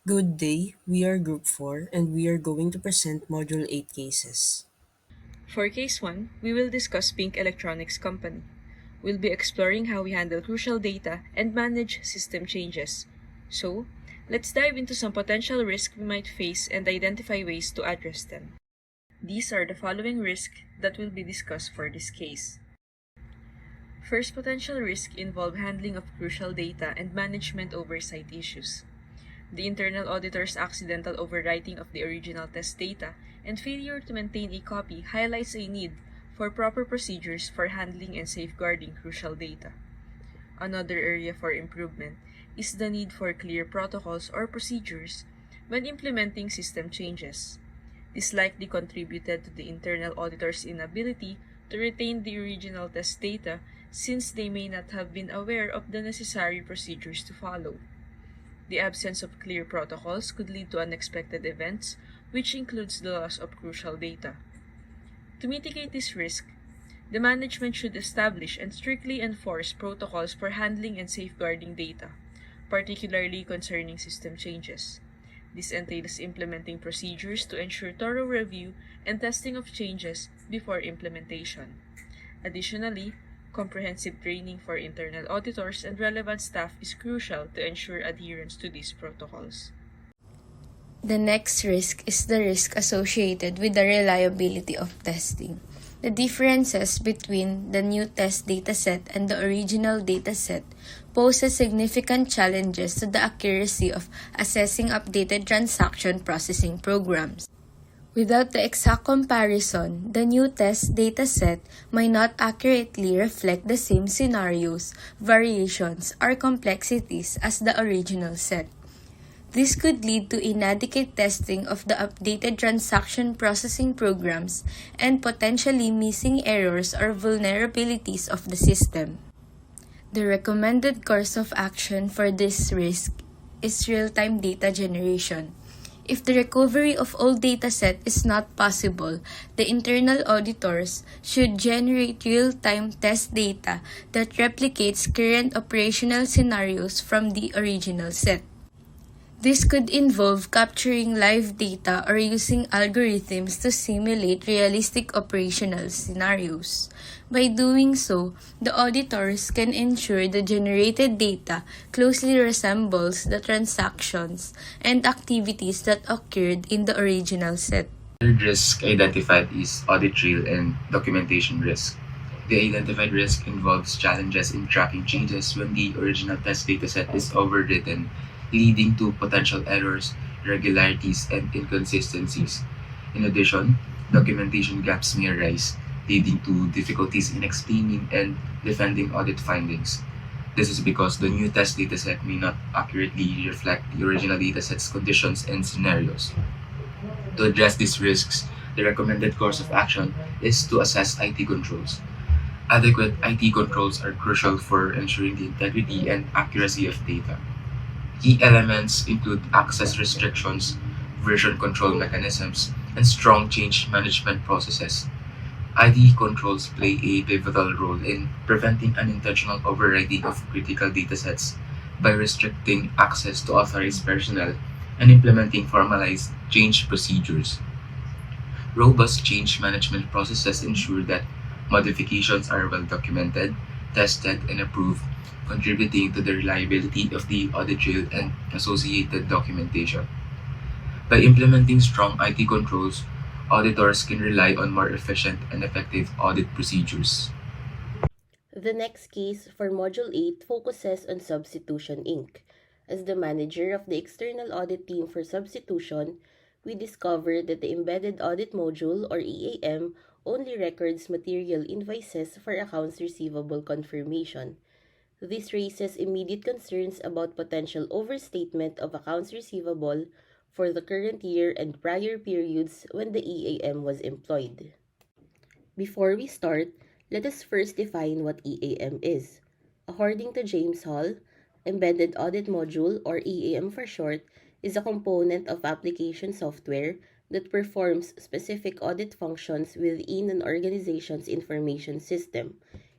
Good day, we are Group 4 and we are going to present Module 8 cases. For Case 1, we will discuss Pink Electronics Company. We'll be exploring how we handle crucial data and manage system changes. So, let's dive into some potential risks we might face and identify ways to address them. These are the following risks that will be discussed for this case. First potential risk involve handling of crucial data and management oversight issues. The internal auditor's accidental overwriting of the original test data and failure to maintain a copy highlights a need for proper procedures for handling and safeguarding crucial data. Another area for improvement is the need for clear protocols or procedures when implementing system changes. This likely contributed to the internal auditor's inability to retain the original test data since they may not have been aware of the necessary procedures to follow. The absence of clear protocols could lead to unexpected events, which includes the loss of crucial data. To mitigate this risk, the management should establish and strictly enforce protocols for handling and safeguarding data, particularly concerning system changes. This entails implementing procedures to ensure thorough review and testing of changes before implementation. Additionally, comprehensive training for internal auditors and relevant staff is crucial to ensure adherence to these protocols. The next risk is the risk associated with the reliability of testing. The differences between the new test dataset and the original dataset poses significant challenges to the accuracy of assessing updated transaction processing programs. Without the exact comparison, the new test dataset might not accurately reflect the same scenarios, variations, or complexities as the original set. This could lead to inadequate testing of the updated transaction processing programs and potentially missing errors or vulnerabilities of the system. The recommended course of action for this risk is real-time data generation. If the recovery of all dataset is not possible, the internal auditors should generate real-time test data that replicates current operational scenarios from the original set. This could involve capturing live data or using algorithms to simulate realistic operational scenarios. By doing so, the auditors can ensure the generated data closely resembles the transactions and activities that occurred in the original set. Third risk identified is audit trail and documentation risk. The identified risk involves challenges in tracking changes when the original test dataset is overwritten, leading to potential errors, irregularities, and inconsistencies. In addition, documentation gaps may arise, leading to difficulties in explaining and defending audit findings. This is because the new test dataset may not accurately reflect the original dataset's conditions and scenarios. To address these risks, the recommended course of action is to assess IT controls. Adequate IT controls are crucial for ensuring the integrity and accuracy of data. Key elements include access restrictions, version control mechanisms, and strong change management processes. ID controls play a pivotal role in preventing unintentional overriding of critical datasets by restricting access to authorized personnel and implementing formalized change procedures. Robust change management processes ensure that modifications are well documented, tested, and approved, contributing to the reliability of the audit trail and associated documentation. By implementing strong IT controls, auditors can rely on more efficient and effective audit procedures. The next case for Module 8 focuses on Substitution Inc. As the manager of the external audit team for Substitution, we discovered that the Embedded Audit Module or EAM only records material invoices for accounts receivable confirmation. This raises immediate concerns about potential overstatement of accounts receivable for the current year and prior periods when the EAM was employed. Before we start, let us first define what EAM is. According to James Hall, Embedded Audit Module, or EAM for short, is a component of application software that performs specific audit functions within an organization's information system.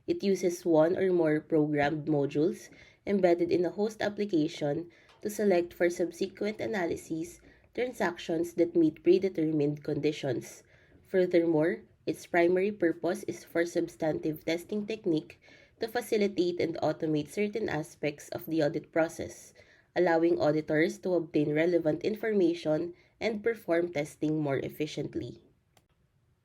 It uses one or more programmed modules embedded in a host application to to select for subsequent analyses transactions that meet predetermined conditions. Furthermore, its primary purpose is for substantive testing technique to facilitate and automate certain aspects of the audit process, allowing auditors to obtain relevant information and perform testing more efficiently.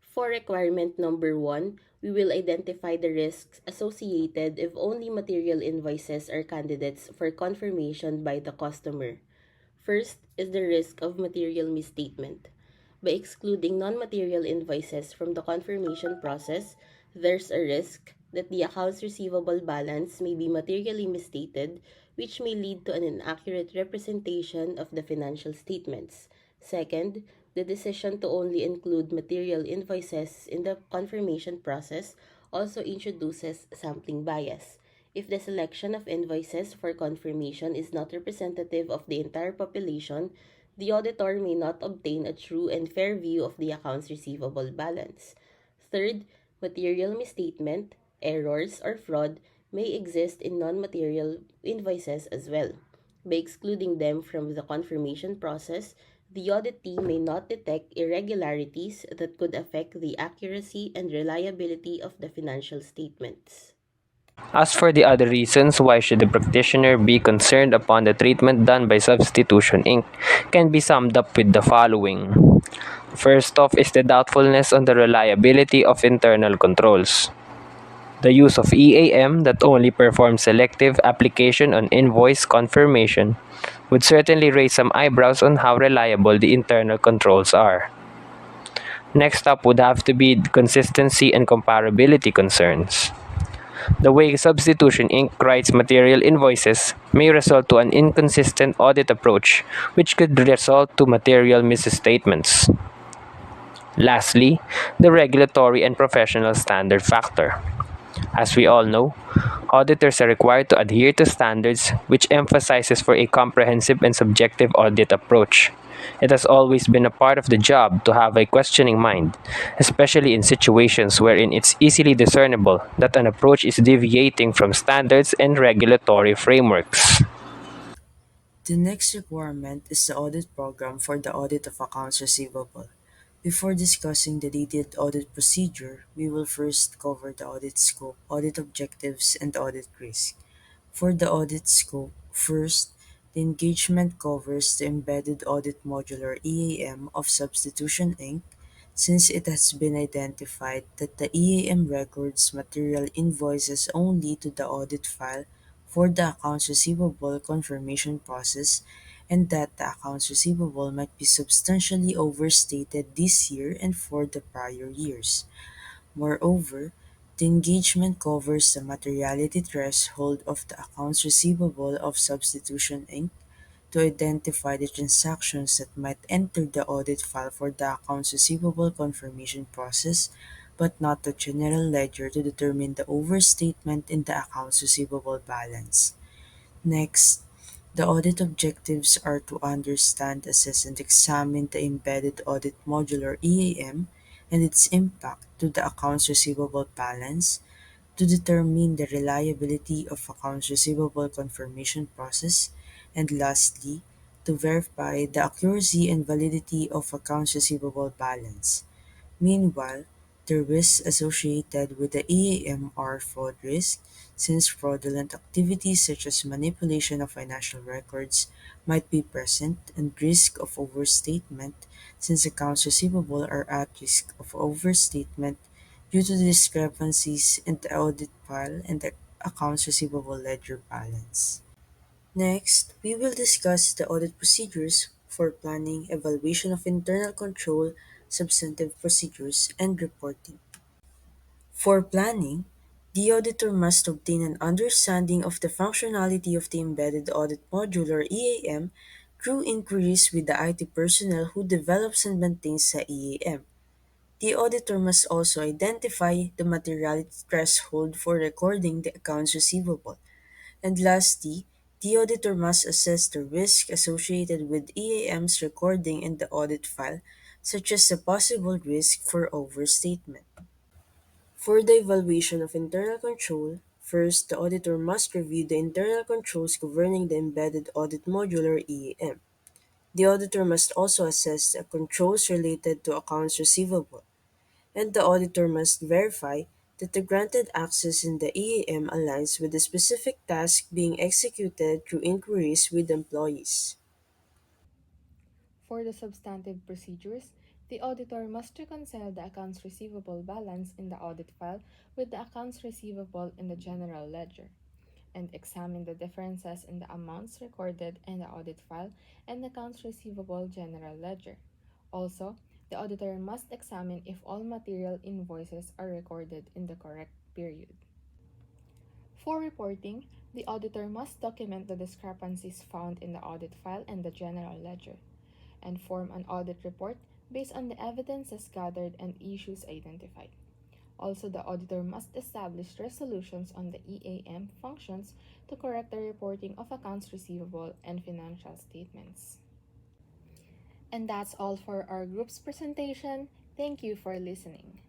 For requirement number one, we will identify the risks associated if only material invoices are candidates for confirmation by the customer. First is the risk of material misstatement. By excluding non-material invoices from the confirmation process, there's a risk that the accounts receivable balance may be materially misstated, which may lead to an inaccurate representation of the financial statements. Second, the decision to only include material invoices in the confirmation process also introduces sampling bias. If the selection of invoices for confirmation is not representative of the entire population, the auditor may not obtain a true and fair view of the accounts receivable balance. Third, material misstatement, errors, or fraud may exist in non-material invoices as well. By excluding them from the confirmation process, the auditee may not detect irregularities that could affect the accuracy and reliability of the financial statements. As for the other reasons why should the practitioner be concerned upon the treatment done by Substitution Inc. can be summed up with the following. First off is the doubtfulness on the reliability of internal controls. The use of EAM that only performs selective application on invoice confirmation would certainly raise some eyebrows on how reliable the internal controls are. Next up would have to be consistency and comparability concerns. The way Substitution Inc. writes material invoices may result to an inconsistent audit approach, which could result to material misstatements. Lastly, the regulatory and professional standard factor. As we all know, auditors are required to adhere to standards which emphasizes for a comprehensive and subjective audit approach. It has always been a part of the job to have a questioning mind, especially in situations wherein it's easily discernible that an approach is deviating from standards and regulatory frameworks. The next requirement is the audit program for the audit of accounts receivable. Before discussing the detailed audit procedure, we will first cover the audit scope, audit objectives, and audit risk. For the audit scope, first, the engagement covers the embedded audit modular EAM of Substitution Inc. Since it has been identified that the EAM records material invoices only to the audit file for the accounts receivable confirmation process, and that the accounts receivable might be substantially overstated this year and for the prior years. Moreover, the engagement covers the materiality threshold of the accounts receivable of Substitution Inc. to identify the transactions that might enter the audit file for the accounts receivable confirmation process, but not the general ledger to determine the overstatement in the accounts receivable balance. Next, the audit objectives are to understand, assess, and examine the embedded audit modular EAM and its impact to the accounts receivable balance, to determine the reliability of accounts receivable confirmation process, and lastly, to verify the accuracy and validity of accounts receivable balance. Meanwhile, the risks associated with the EAM are fraud risk, since fraudulent activities such as manipulation of financial records might be present, and risk of overstatement, since accounts receivable are at risk of overstatement due to the discrepancies in the audit file and the accounts receivable ledger balance. Next, we will discuss the audit procedures for planning, evaluation of internal control, substantive procedures, and reporting. For planning, the auditor must obtain an understanding of the functionality of the embedded audit modular EAM through inquiries with the IT personnel who develops and maintains the EAM. The auditor must also identify the materiality threshold for recording the accounts receivable. And lastly, the auditor must assess the risk associated with EAM's recording in the audit file, such as the possible risk for overstatement. For the evaluation of internal control, First, the auditor must review the internal controls governing the Embedded Audit Module or EAM. The auditor must also assess the controls related to accounts receivable, and the auditor must verify that the granted access in the EAM aligns with the specific task being executed through inquiries with employees. For the substantive procedures, the auditor must reconcile the accounts receivable balance in the audit file with the accounts receivable in the general ledger, and examine the differences in the amounts recorded in the audit file and the accounts receivable general ledger. Also, the auditor must examine if all material invoices are recorded in the correct period. For reporting, the auditor must document the discrepancies found in the audit file and the general ledger, and form an audit report based on the evidences gathered and issues identified. Also, the auditor must establish resolutions on the EAM functions to correct the reporting of accounts receivable and financial statements. And that's all for our group's presentation. Thank you for listening.